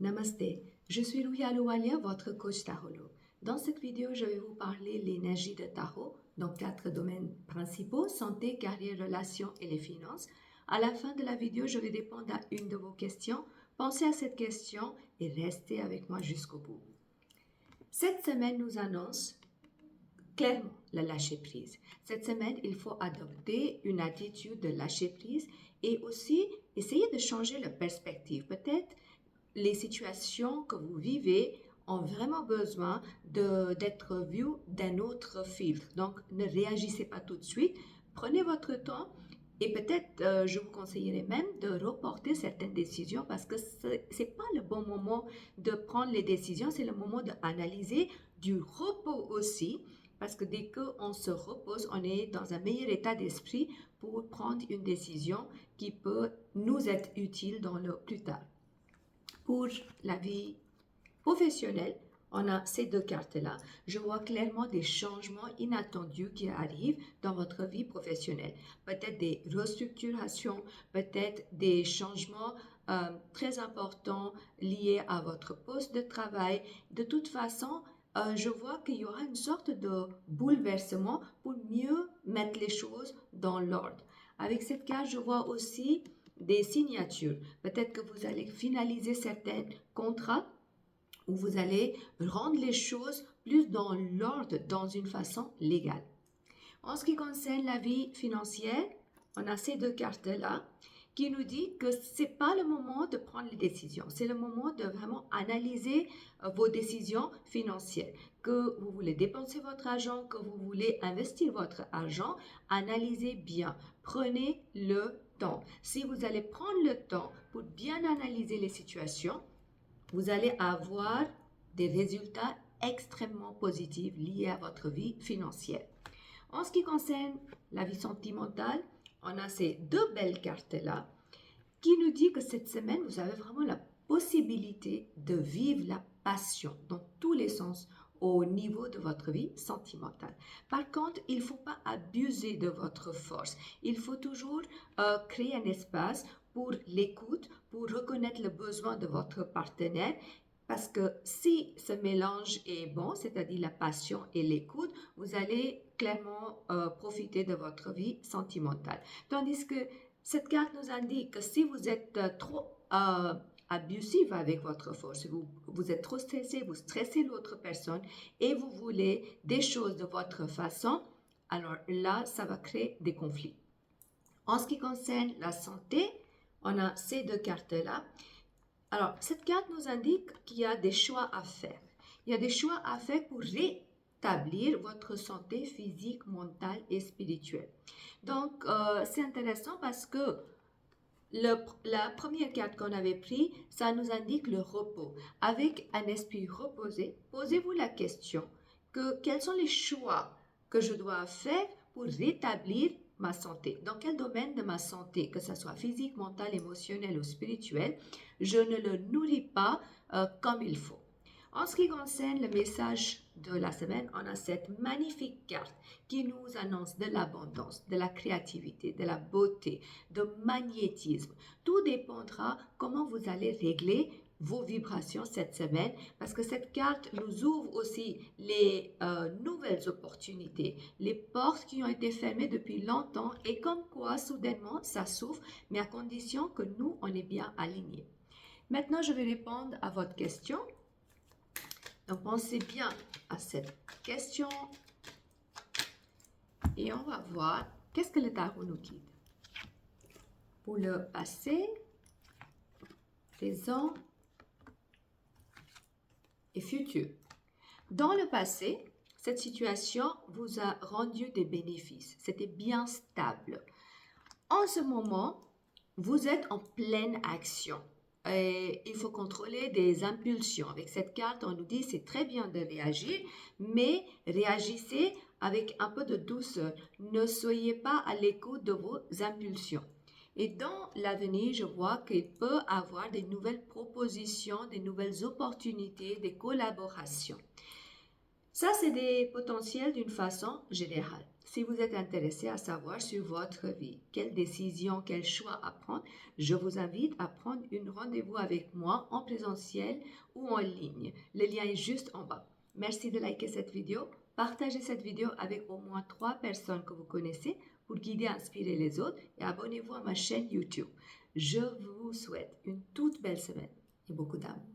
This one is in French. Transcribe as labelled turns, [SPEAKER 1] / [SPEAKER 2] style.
[SPEAKER 1] Namaste, je suis Ruhi Alouwalia, votre coach tarolo. Dans cette vidéo, je vais vous parler de l'énergie de tarot dans 4 domaines principaux, santé, carrière, relations et les finances. À la fin de la vidéo, je vais répondre à une de vos questions. Pensez à cette question et restez avec moi jusqu'au bout. Cette semaine nous annonce clairement le lâcher prise. Cette semaine, il faut adopter une attitude de lâcher prise et aussi essayer de changer la perspective. Peut-être les situations que vous vivez ont vraiment besoin d'être vues d'un autre filtre. Donc, ne réagissez pas tout de suite. Prenez votre temps et peut-être je vous conseillerais même de reporter certaines décisions parce que ce n'est pas le bon moment de prendre les décisions, c'est le moment d'analyser, du repos aussi. Parce que dès qu'on se repose, on est dans un meilleur état d'esprit pour prendre une décision qui peut nous être utile dans le plus tard. Pour la vie professionnelle, on a ces deux cartes-là. Je vois clairement des changements inattendus qui arrivent dans votre vie professionnelle. Peut-être des restructurations, peut-être des changements très importants liés à votre poste de travail. De toute façon, je vois qu'il y aura une sorte de bouleversement pour mieux mettre les choses dans l'ordre. Avec cette carte, je vois aussi des signatures. Peut-être que vous allez finaliser certains contrats où vous allez rendre les choses plus dans l'ordre, dans une façon légale. En ce qui concerne la vie financière, on a ces deux cartes-là qui nous dit que ce n'est pas le moment de prendre les décisions. C'est le moment de vraiment analyser vos décisions financières. Que vous voulez dépenser votre argent, que vous voulez investir votre argent, analysez bien. Prenez le temps. Si vous allez prendre le temps pour bien analyser les situations, vous allez avoir des résultats extrêmement positifs liés à votre vie financière. En ce qui concerne la vie sentimentale, on a ces deux belles cartes-là qui nous dit que cette semaine, vous avez vraiment la possibilité de vivre la passion dans tous les sens au niveau de votre vie sentimentale. Par contre, il ne faut pas abuser de votre force. Il faut toujours créer un espace pour l'écoute, pour reconnaître le besoin de votre partenaire. Parce que si ce mélange est bon, c'est-à-dire la passion et l'écoute, vous allez clairement profiter de votre vie sentimentale. Tandis que cette carte nous indique que si vous êtes trop abusif avec votre force, vous êtes trop stressé, vous stressez l'autre personne et vous voulez des choses de votre façon, alors là, ça va créer des conflits. En ce qui concerne la santé, on a ces deux cartes-là. Alors, cette carte nous indique qu'il y a des choix à faire. Il y a des choix à faire pour rétablir votre santé physique, mentale et spirituelle. Donc, c'est intéressant parce que la première carte qu'on avait prise, ça nous indique le repos. Avec un esprit reposé, posez-vous la question que quels sont les choix que je dois faire pour rétablir ma santé. Dans quel domaine de ma santé, que ce soit physique, mentale, émotionnelle ou spirituelle, je ne le nourris pas comme il faut. En ce qui concerne le message de la semaine, on a cette magnifique carte qui nous annonce de l'abondance, de la créativité, de la beauté, de magnétisme. Tout dépendra comment vous allez régler vos vibrations cette semaine parce que cette carte nous ouvre aussi les nouvelles opportunités, les portes qui ont été fermées depuis longtemps et comme quoi soudainement ça s'ouvre mais à condition que nous on est bien alignés. Maintenant je vais répondre à votre question. Donc pensez bien à cette question et on va voir qu'est-ce que le tarot nous guide. Pour le passé, présent et futur. Dans le passé, cette situation vous a rendu des bénéfices. C'était bien stable. En ce moment, vous êtes en pleine action. Et il faut contrôler des impulsions. Avec cette carte, on nous dit c'est très bien de réagir, mais réagissez avec un peu de douceur. Ne soyez pas à l'écoute de vos impulsions. Et dans l'avenir, je vois qu'il peut y avoir des nouvelles propositions, des nouvelles opportunités, des collaborations. Ça, c'est des potentiels d'une façon générale. Si vous êtes intéressé à savoir sur votre vie, quelles décisions, quels choix à prendre, je vous invite à prendre un rendez-vous avec moi en présentiel ou en ligne. Le lien est juste en bas. Merci de liker cette vidéo. Partagez cette vidéo avec au moins 3 personnes que vous connaissez pour guider et inspirer les autres et abonnez-vous à ma chaîne YouTube. Je vous souhaite une toute belle semaine et beaucoup d'amour.